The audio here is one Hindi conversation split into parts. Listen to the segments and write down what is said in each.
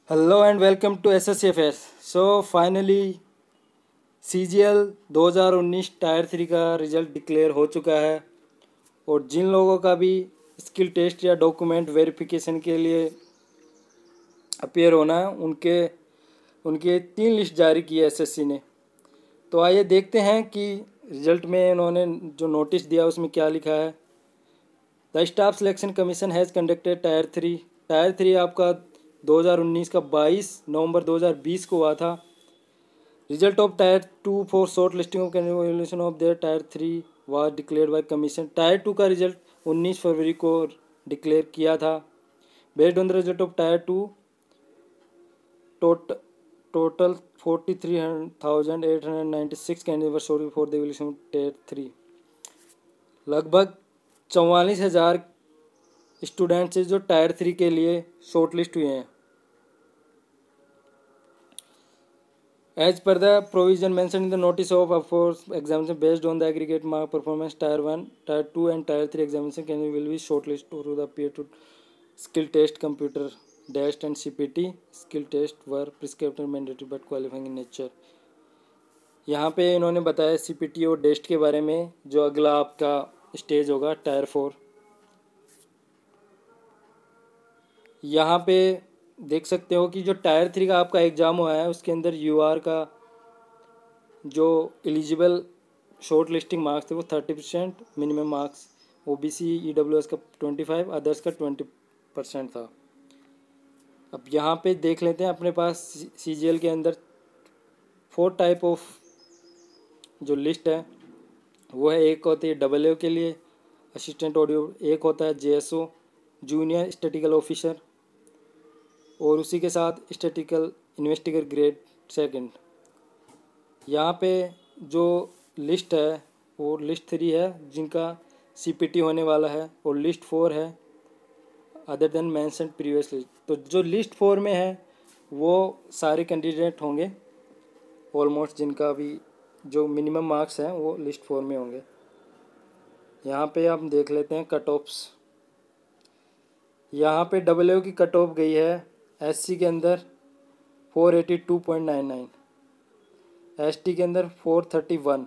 Hello and welcome to SSCFS। So finally CGL 2019 tier 3 का रिजल्ट डिक्लेयर हो चुका है और जिन लोगों का भी स्किल टेस्ट या डॉक्यूमेंट वेरिफिकेशन के लिए अपीयर होना है उनके उनके 3 लिस्ट जारी की है SSC ने। तो आइए देखते हैं कि रिजल्ट में उन्होंने जो नोटिस दिया उसमें क्या लिखा है। The staff selection commission has conducted tier three आपका 2019 का 22 नवंबर 2020 को हुआ था। Result of tyre 2 for short listing of candidate of their tyre 3 was declared by commission. Tyre 2 का रिजल्ट 19 फरवरी को डिक्लेयर किया था। Based on the result of tyre 2 total 43,896 candidate sorry for the evaluation of tyre 3। लगभग 44,000 स्टूडेंट्स जो टायर 3 के लिए शॉर्ट लिस्ट हुए हैं। As per the provision mentioned in the notice of examination based on the aggregate mark performance, Tier 1, Tier 2 and Tier 3 examination will be shortlisted to the appear to skill test, computer test and CPT. Skill test were prescribed and mandatory but qualifying in nature. यहाँ पे इन्होंने बताया CPT और टेस्ट के बारे में जो अगला आपका स्टेज होगा Tier 4। यहाँ पे देख सकते हो कि जो टायर 3 का आपका एग्ज़ाम हुआ है उसके अंदर UR का जो एलिजिबल शॉर्ट लिस्टिंग मार्क्स थे वो 30%, मिनिमम मार्क्स OBC EWS का 25, अदर्स का 20% था। अब यहाँ पे देख लेते हैं अपने पास CGL के अंदर 4 टाइप ऑफ जो लिस्ट है वो है। एक होती है AA के लिए असिस्टेंट ऑडियो, एक होता है JSO जूनियर स्टैटिकल ऑफिसर और उसी के साथ स्टैटिकल इन्वेस्टिगेटर ग्रेड 2। यहाँ पे जो लिस्ट है वो लिस्ट 3 है जिनका CPT होने वाला है और लिस्ट 4 है अदर देन मेंशन प्रीवियसली। तो जो लिस्ट 4 में है वो सारे कैंडिडेट होंगे ऑलमोस्ट जिनका भी जो मिनिमम मार्क्स हैं वो लिस्ट 4 में होंगे। यहाँ पे आप देख लेते हैं कट ऑफ्स। यहाँ पे AA की कट ऑफ गई है SC के अंदर 482.99, ST के अंदर 431,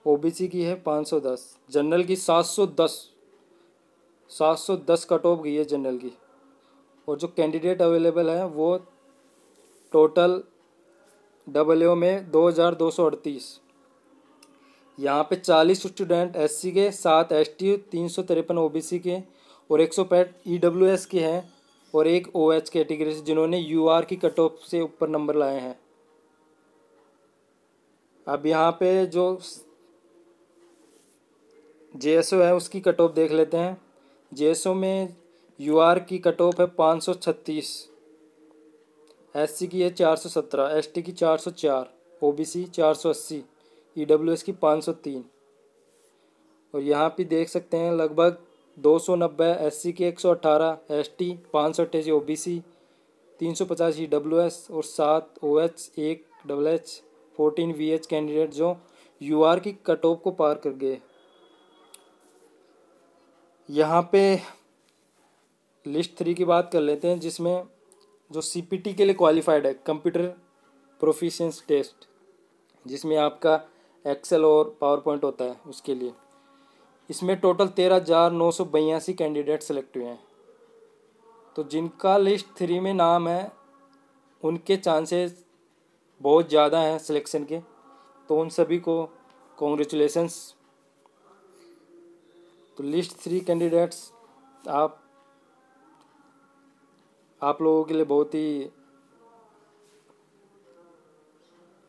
OBC की है 510, जनरल की 710 कट ऑफ गई है जनरल की। और जो कैंडिडेट अवेलेबल है वो टोटल AA में 2238। यहाँ पे 40 स्टूडेंट SC के, 7 ST, 353 OBC के और 165 EWS के हैं और एक OH कैटेगरी से जिन्होंने UR की कट ऑफ से ऊपर नंबर लाए हैं। अब यहाँ पे जो JSO है उसकी कट ऑफ देख लेते हैं। JSO में UR की कट ऑफ है 536, SC की है 417, ST की 404, OBC 480, EWS की 503। और यहाँ पे देख सकते हैं लगभग 290 SC की 118, ST 588, OBC 350 EWS और 7 OH 1 HH 14 VH कैंडिडेट जो UR की कट ऑफ को पार कर गए। यहाँ पे लिस्ट 3 की बात कर लेते हैं जिसमें जो CPT के लिए क्वालिफाइड है कंप्यूटर प्रोफिशिएंसी टेस्ट, जिसमें आपका एक्सेल और पावर पॉइंट होता है उसके लिए। इसमें टोटल 13,982 कैंडिडेट सेलेक्ट हुए हैं। तो जिनका लिस्ट 3 में नाम है उनके चांसेस बहुत ज़्यादा हैं सिलेक्शन के, तो उन सभी को कॉन्ग्रेचुलेशंस। तो लिस्ट 3 कैंडिडेट्स आप लोगों के लिए बहुत ही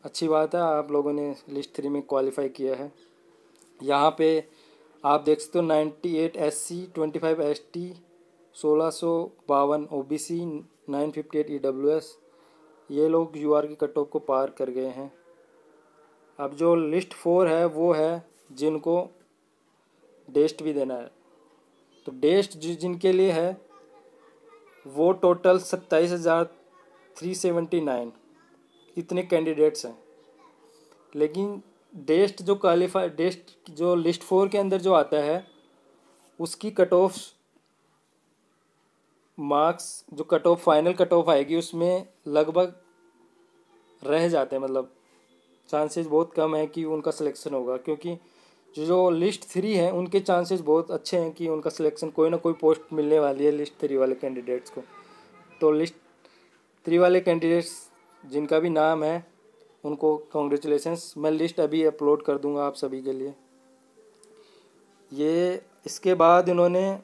अच्छी बात है, आप लोगों ने लिस्ट 3 में क्वालिफाई किया है। यहाँ पे आप देख सकते हो 98 SC, 25 ST, 1652 OBC, 958 EWS, ये लोग UR की कट ऑफ को पार कर गए हैं। अब जो लिस्ट 4 है वो है जिनको टेस्ट भी देना है। तो टेस्ट जिनके लिए है वो टोटल 27,379 इतने कैंडिडेट्स हैं। लेकिन टेस्ट जो लिस्ट 4 के अंदर जो आता है उसकी कट ऑफ मार्क्स जो cut off final cut off आएगी उसमें लगभग रह जाते हैं, मतलब चांसेस बहुत कम है कि उनका सिलेक्शन होगा, क्योंकि जो लिस्ट 3 है उनके चांसेस बहुत अच्छे हैं कि उनका सिलेक्शन, कोई ना कोई पोस्ट मिलने वाली है लिस्ट 3 वाले कैंडिडेट्स को। तो लिस्ट 3 वाले कैंडिडेट्स जिनका भी नाम है उनको कॉन्ग्रेचुलेशंस। मैं लिस्ट अभी अपलोड कर दूंगा आप सभी के लिए। ये इसके बाद इन्होंने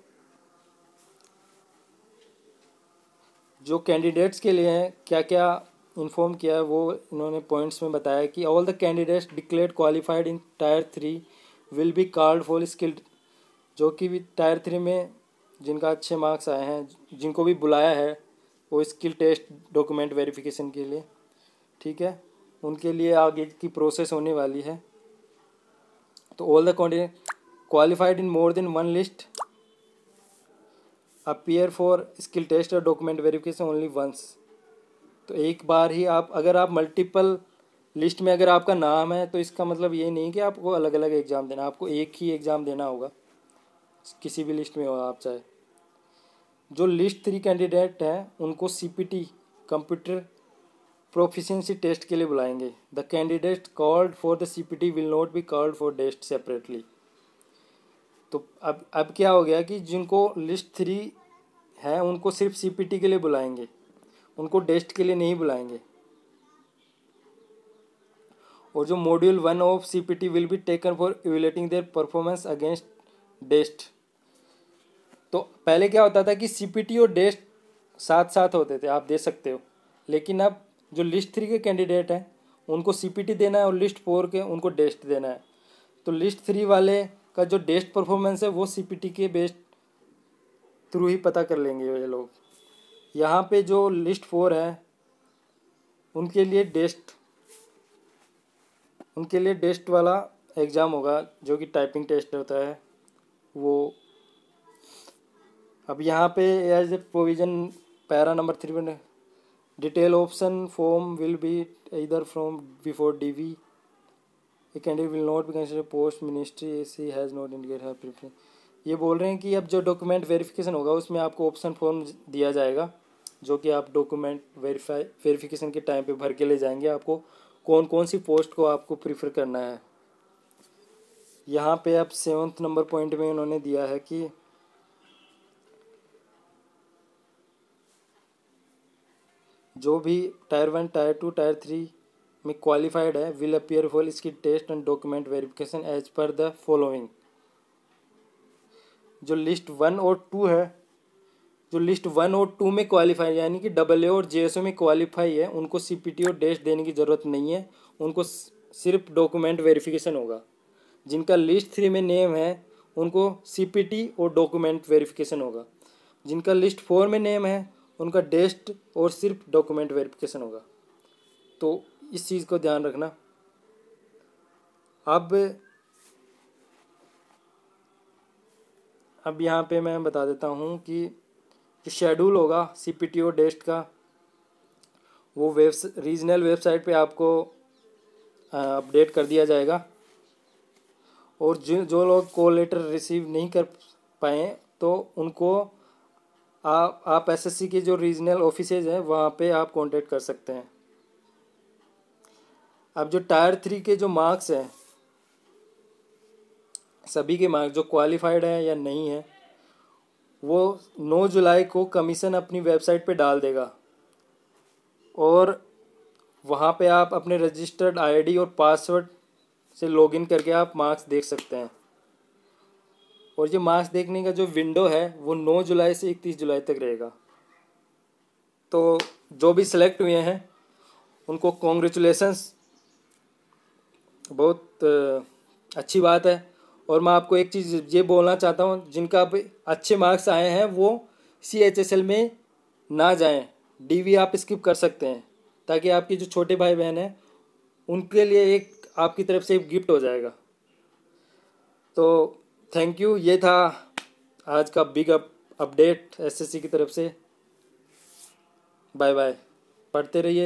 जो कैंडिडेट्स के लिए हैं क्या क्या इन्फॉर्म किया है वो इन्होंने पॉइंट्स में बताया कि all the candidates declared qualified in tyre 3 will be called for skilled, जो कि भी टायर 3 में जिनका अच्छे मार्क्स आए हैं, जिनको भी बुलाया है वो स्किल टेस्ट डॉक्यूमेंट वेरिफिकेशन के लिए, ठीक है, उनके लिए आगे की प्रोसेस होने वाली है। तो all the candidate qualified in more than one list appear for skill test और डॉक्यूमेंट वेरिफिकेशन ओनली वंस। तो एक बार ही आप, अगर आप मल्टीपल लिस्ट में अगर आपका नाम है तो इसका मतलब ये नहीं कि आपको अलग अलग एग्ज़ाम देना, आपको एक ही एग्ज़ाम देना होगा, किसी भी लिस्ट में हो आप चाहे। जो लिस्ट 3 कैंडिडेट हैं उनको CPT कंप्यूटर प्रोफिशिएंसी टेस्ट के लिए बुलाएंगे। The candidate called for the CPT will not be called for test separately. तो अब क्या हो गया कि जिनको लिस्ट 3 है उनको सिर्फ CPT के लिए बुलाएंगे, उनको टेस्ट के लिए नहीं बुलाएंगे। और जो module 1 of CPT will be taken for evaluating their performance against test. तो पहले क्या होता था कि CPT और टेस्ट साथ साथ होते थे, आप दे सकते हो, लेकिन अब जो लिस्ट 3 के कैंडिडेट हैं उनको CPT देना है और लिस्ट 4 के उनको टेस्ट देना है। तो लिस्ट 3 वाले का जो टेस्ट परफॉर्मेंस है वो CPT के बेस्ड थ्रू ही पता कर लेंगे ये लोग। यहाँ पे जो लिस्ट 4 है उनके लिए टेस्ट वाला एग्ज़ाम होगा, जो कि टाइपिंग टेस्ट होता है वो। अब यहाँ पे as a provision para number 3 detail option form will be इधर from before DV a candidate will not be consider post ministry she has not indicate her preference. ये बोल रहे हैं कि अब जो डॉक्यूमेंट वेरिफिकेशन होगा उसमें आपको ऑप्शन फॉर्म दिया जाएगा, जो कि आप डॉक्यूमेंट वेरिफिकेशन के टाइम पे भर के ले जाएंगे, आपको कौन कौन सी पोस्ट को आपको प्रीफर करना है। यहाँ पे अब 7th नंबर पॉइंट में उन्होंने दिया है कि जो भी टायर 1, टायर 2, टायर 3 में क्वालिफाइड है विल अपीयर फॉर इसकी test and document verification as per the following. जो लिस्ट 1 और 2 है, जो लिस्ट 1 और 2 में क्वालिफाई यानी कि AA और JSO में क्वालिफाई है उनको CPT और टेस्ट देने की ज़रूरत नहीं है, उनको सिर्फ डॉक्यूमेंट वेरिफिकेशन होगा। जिनका लिस्ट 3 में नेम है उनको CPT और डॉक्यूमेंट वेरिफिकेशन होगा। जिनका लिस्ट 4 में नेम है उनका टेस्ट और सिर्फ डॉक्यूमेंट वेरिफिकेशन होगा। तो इस चीज़ को ध्यान रखना। अब यहाँ पे मैं बता देता हूँ कि जो शेड्यूल होगा CPT और टेस्ट का वो रीजनल वेबसाइट पे आपको अपडेट कर दिया जाएगा। और जो लोग कॉल लेटर रिसीव नहीं कर पाए तो उनको आप SSC के जो रीजनल ऑफिसेज हैं वहाँ पे आप कांटेक्ट कर सकते हैं। अब जो टायर 3 के जो मार्क्स हैं, सभी के मार्क्स जो क्वालिफाइड है या नहीं है, वो 9 जुलाई को कमीशन अपनी वेबसाइट पे डाल देगा और वहाँ पे आप अपने रजिस्टर्ड ID और पासवर्ड से लॉगिन करके आप मार्क्स देख सकते हैं। और ये मार्क्स देखने का जो विंडो है वो 9 जुलाई से 31 जुलाई तक रहेगा। तो जो भी सिलेक्ट हुए हैं उनको कॉन्ग्रेचुलेशंस, बहुत अच्छी बात है। और मैं आपको एक चीज़ ये बोलना चाहता हूँ, जिनका भी अच्छे मार्क्स आए हैं वो CHSL में ना जाएं, DV आप स्किप कर सकते हैं, ताकि आपके जो छोटे भाई बहन हैं उनके लिए एक आपकी तरफ से एक गिफ्ट हो जाएगा। तो थैंक यू, ये था आज का बिग अपडेट SSC की तरफ से। बाय बाय, पढ़ते रहिए।